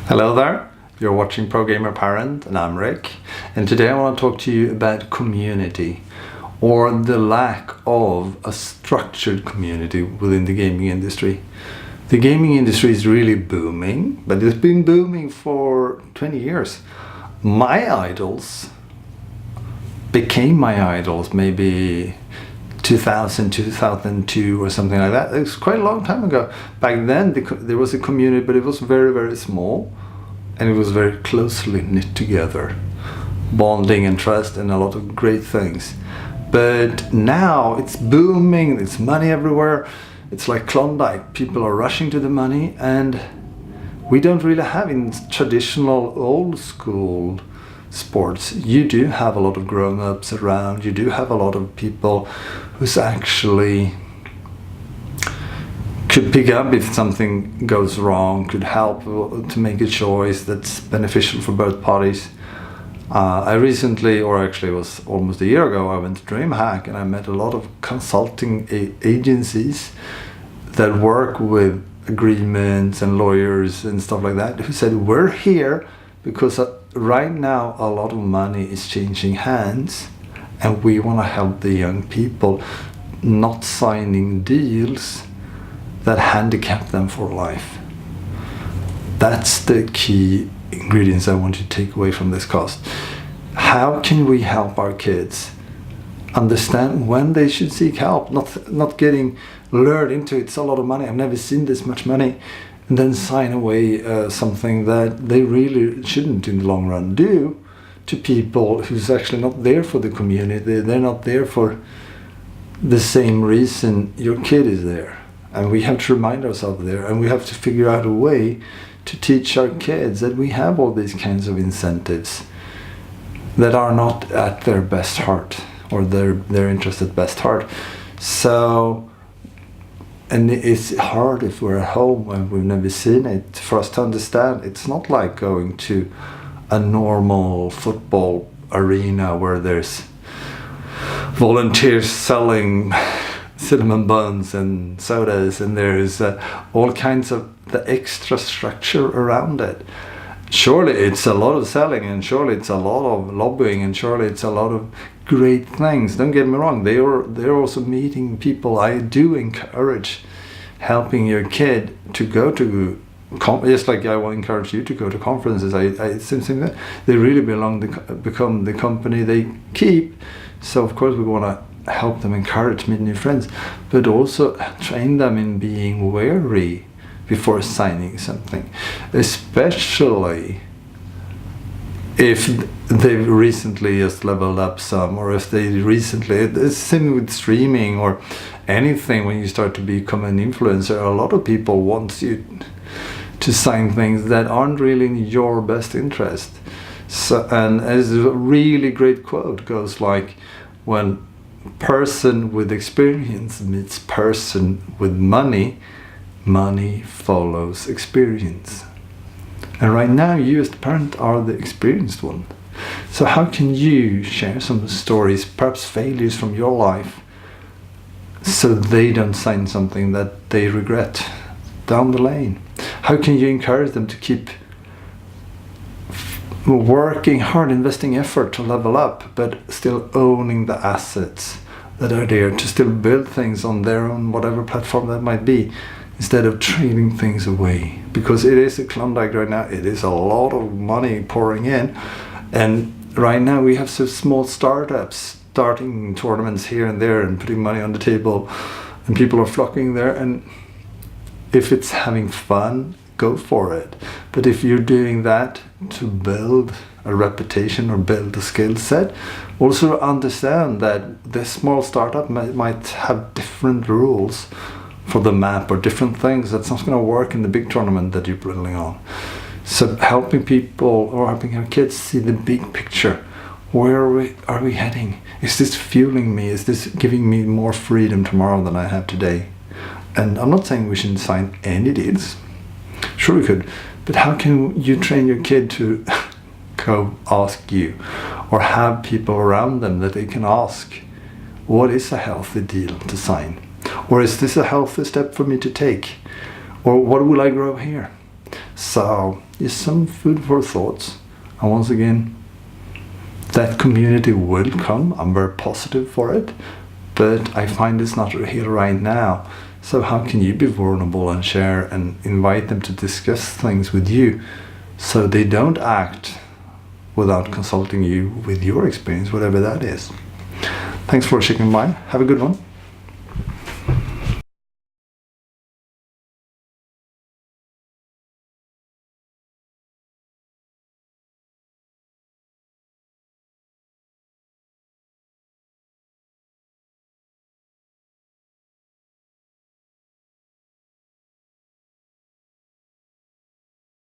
Hello there, you're watching Pro Gamer Parent and I'm Rick, and today I want to talk to you about community, or the lack of a structured community within the gaming industry. The gaming industry is really booming, but it's been booming for 20 years. My idols became my idols maybe 2000, 2002 or something like that. It was quite a long time ago. Back then there was a community, but it was very, very small, and it was very closely knit together. Bonding and trust and a lot of great things. But now it's booming, it's money everywhere. It's like Klondike, people are rushing to the money, and we don't really have in traditional old school sports. You do have a lot of grown-ups around, you do have a lot of people who's actually could pick up if something goes wrong, could help to make a choice that's beneficial for both parties. I recently, or actually it was almost a year ago, I went to DreamHack and I met a lot of consulting agencies that work with agreements and lawyers and stuff like that, who said, we're here because right now a lot of money is changing hands, and we want to help the young people not signing deals that handicap them for life. That's the key ingredients I want you to take away from this course. How can we help our kids understand when they should seek help, not getting lured into it's a lot of money, I've never seen this much money, and then sign away something that they really shouldn't in the long run do to people who's actually not there for the community. They're not there for the same reason your kid is there. And we have to remind ourselves there, and we have to figure out a way to teach our kids that we have all these kinds of incentives that are not at their best heart, or their interest at best heart. So, and it's hard if we're at home and we've never seen it, for us to understand it's not like going to a normal football arena where there's volunteers selling cinnamon buns and sodas, and there's all kinds of the extra structure around it. Surely it's a lot of selling, and surely it's a lot of lobbying, and surely it's a lot of great things. Don't get me wrong, they're also meeting people. I do encourage helping your kid to go to just like I will encourage you to go to conferences. I think that they really become the company they keep. So of course we want to help them encourage, meet new friends, but also train them in being wary before signing something, especially if they've recently just leveled up some, or if they recently, it's same with streaming or anything. When you start to become an influencer, a lot of people want you to sign things that aren't really in your best interest. So, and as a really great quote goes like, when person with experience meets person with money, money follows experience. And right now you as the parent are the experienced one. So how can you share some stories, perhaps failures from your life, so they don't sign something that they regret down the lane? How can you encourage them to keep working hard, investing effort to level up, but still owning the assets that are there, to still build things on their own, whatever platform that might be, instead of trading things away? Because it is a Klondike right now, it is a lot of money pouring in, and right now we have some small startups starting tournaments here and there and putting money on the table, and people are flocking there, and if it's having fun, go for it. But if you're doing that to build a reputation or build a skill set, also understand that this small startup might have different rules for the map or different things that's not going to work in the big tournament that you're building on. So helping people or helping our kids see the big picture. Where are we heading? Is this fueling me? Is this giving me more freedom tomorrow than I have today? And I'm not saying we shouldn't sign any deals. Sure we could, but how can you train your kid to go ask you, or have people around them that they can ask, what is a healthy deal to sign? Or is this a healthy step for me to take? Or what will I grow here? So just some food for thoughts. And once again, that community will come. I'm very positive for it, but I find it's not here right now. So how can you be vulnerable and share and invite them to discuss things with you so they don't act without consulting you with your experience, whatever that is. Thanks for checking by. Have a good one.